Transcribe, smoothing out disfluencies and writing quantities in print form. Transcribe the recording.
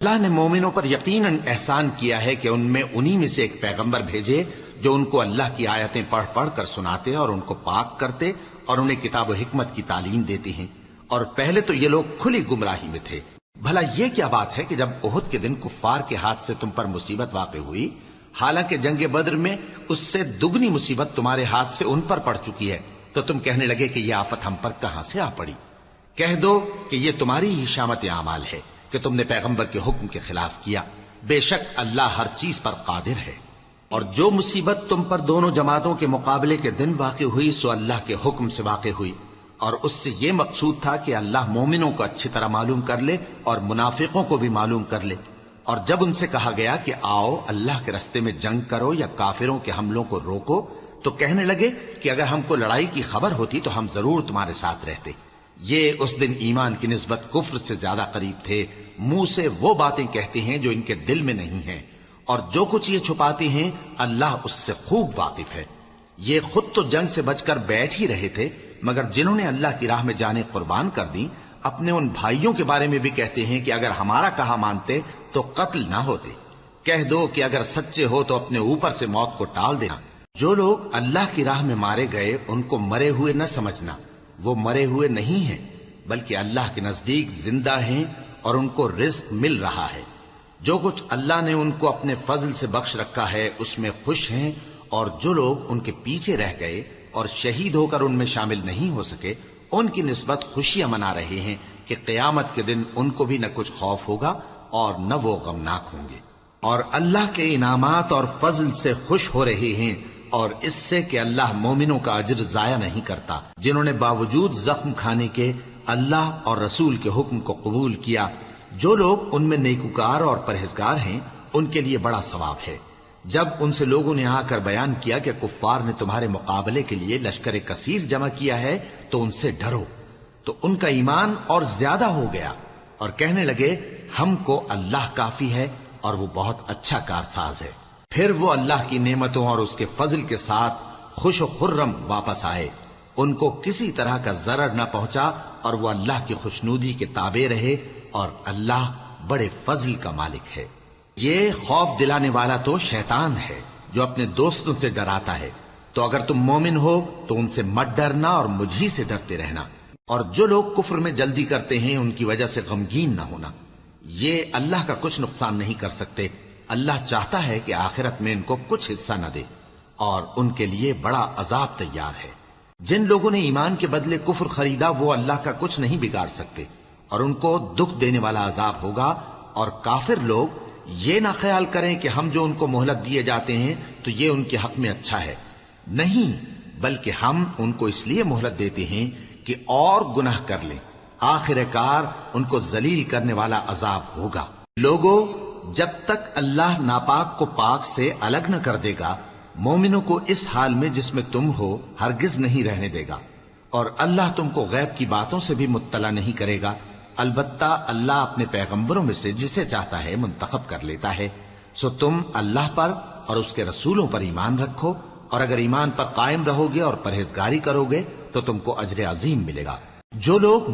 اللہ نے مومنوں پر یقیناً احسان کیا ہے کہ ان میں انہی میں سے ایک پیغمبر بھیجے جو ان کو اللہ کی آیتیں پڑھ پڑھ کر سناتے اور ان کو پاک کرتے اور انہیں کتاب و حکمت کی تعلیم دیتے ہیں، اور پہلے تو یہ لوگ کھلی گمراہی میں تھے۔ بھلا یہ کیا بات ہے کہ جب احد کے دن کفار کے ہاتھ سے تم پر مصیبت واقع ہوئی، حالانکہ جنگ بدر میں اس سے دگنی مصیبت تمہارے ہاتھ سے ان پر پڑ چکی ہے، تو تم کہنے لگے کہ یہ آفت ہم پر کہاں سے آ پڑی؟ کہہ دو کہ یہ تمہاری ہی شامت اعمال ہے کہ تم نے پیغمبر کے حکم کے خلاف کیا، بے شک اللہ ہر چیز پر قادر ہے۔ اور جو مصیبت تم پر دونوں جماعتوں کے مقابلے کے دن واقع ہوئی سو اللہ کے حکم سے واقع ہوئی، اور اس سے یہ مقصود تھا کہ اللہ مومنوں کو اچھی طرح معلوم کر لے اور منافقوں کو بھی معلوم کر لے۔ اور جب ان سے کہا گیا کہ آؤ اللہ کے رستے میں جنگ کرو یا کافروں کے حملوں کو روکو، تو کہنے لگے کہ اگر ہم کو لڑائی کی خبر ہوتی تو ہم ضرور تمہارے ساتھ رہتے۔ یہ اس دن ایمان کی نسبت کفر سے زیادہ قریب تھے، منہ سے وہ باتیں کہتے ہیں جو ان کے دل میں نہیں ہیں، اور جو کچھ یہ چھپاتے ہیں اللہ اس سے خوب واقف ہے۔ یہ خود تو جنگ سے بچ کر بیٹھ ہی رہے تھے، مگر جنہوں نے اللہ کی راہ میں جانیں قربان کر دیں، اپنے ان بھائیوں کے بارے میں بھی کہتے ہیں کہ اگر ہمارا کہا مانتے تو قتل نہ ہوتے۔ کہہ دو کہ اگر سچے ہو تو اپنے اوپر سے موت کو ٹال دینا۔ جو لوگ اللہ کی راہ میں مارے گئے ان کو مرے ہوئے نہ سمجھنا، وہ مرے ہوئے نہیں ہیں بلکہ اللہ کے نزدیک زندہ ہیں اور ان کو رزق مل رہا ہے۔ جو کچھ اللہ نے ان کو اپنے فضل سے بخش رکھا ہے اس میں خوش ہیں، اور جو لوگ ان کے پیچھے رہ گئے اور شہید ہو کر ان میں شامل نہیں ہو سکے ان کی نسبت خوشیاں منا رہے ہیں کہ قیامت کے دن ان کو بھی نہ کچھ خوف ہوگا اور نہ وہ غمناک ہوں گے، اور اللہ کے انعامات اور فضل سے خوش ہو رہے ہیں، اور اس سے کہ اللہ مومنوں کا اجر ضائع نہیں کرتا جنہوں نے باوجود زخم کھانے کے اللہ اور رسول کے حکم کو قبول کیا۔ جو لوگ ان میں نیکوکار اور پرہیزگار ہیں ان کے لیے بڑا ثواب ہے۔ جب ان سے لوگوں نے آ کر بیان کیا کہ کفار نے تمہارے مقابلے کے لیے لشکر کثیر جمع کیا ہے تو ان سے ڈرو، تو ان کا ایمان اور زیادہ ہو گیا اور کہنے لگے ہم کو اللہ کافی ہے اور وہ بہت اچھا کارساز ہے۔ پھر وہ اللہ کی نعمتوں اور اس کے فضل کے ساتھ خوش و خرم واپس آئے، ان کو کسی طرح کا ضرر نہ پہنچا اور وہ اللہ کی خوشنودی کے تابع رہے، اور اللہ بڑے فضل کا مالک ہے۔ یہ خوف دلانے والا تو شیطان ہے جو اپنے دوستوں سے ڈراتا ہے، تو اگر تم مومن ہو تو ان سے مت ڈرنا اور مجھ ہی سے ڈرتے رہنا، اور جو لوگ کفر میں جلدی کرتے ہیں ان کی وجہ سے غمگین نہ ہونا، یہ اللہ کا کچھ نقصان نہیں کر سکتے۔ اللہ چاہتا ہے کہ آخرت میں ان کو کچھ حصہ نہ دے، اور ان کے لیے بڑا عذاب تیار ہے۔ جن لوگوں نے ایمان کے بدلے کفر خریدا وہ اللہ کا کچھ نہیں بگاڑ سکتے، اور ان کو دکھ دینے والا عذاب ہوگا۔ اور کافر لوگ یہ نہ خیال کریں کہ ہم جو ان کو مہلت دیے جاتے ہیں تو یہ ان کے حق میں اچھا ہے، نہیں، بلکہ ہم ان کو اس لیے مہلت دیتے ہیں کہ اور گناہ کر لیں، آخر کار ان کو ذلیل کرنے والا عذاب ہوگا۔ لوگوں، جب تک اللہ ناپاک کو پاک سے الگ نہ کر دے گا مومنوں کو اس حال میں جس میں تم ہو ہرگز نہیں رہنے دے گا، اور اللہ تم کو غیب کی باتوں سے بھی مطلع نہیں کرے گا، البتہ اللہ اپنے پیغمبروں میں سے جسے چاہتا ہے منتخب کر لیتا ہے۔ سو تم اللہ پر اور اس کے رسولوں پر ایمان رکھو، اور اگر ایمان پر قائم رہو گے اور پرہیزگاری کرو گے تو تم کو اجر عظیم ملے گا۔ جو لوگ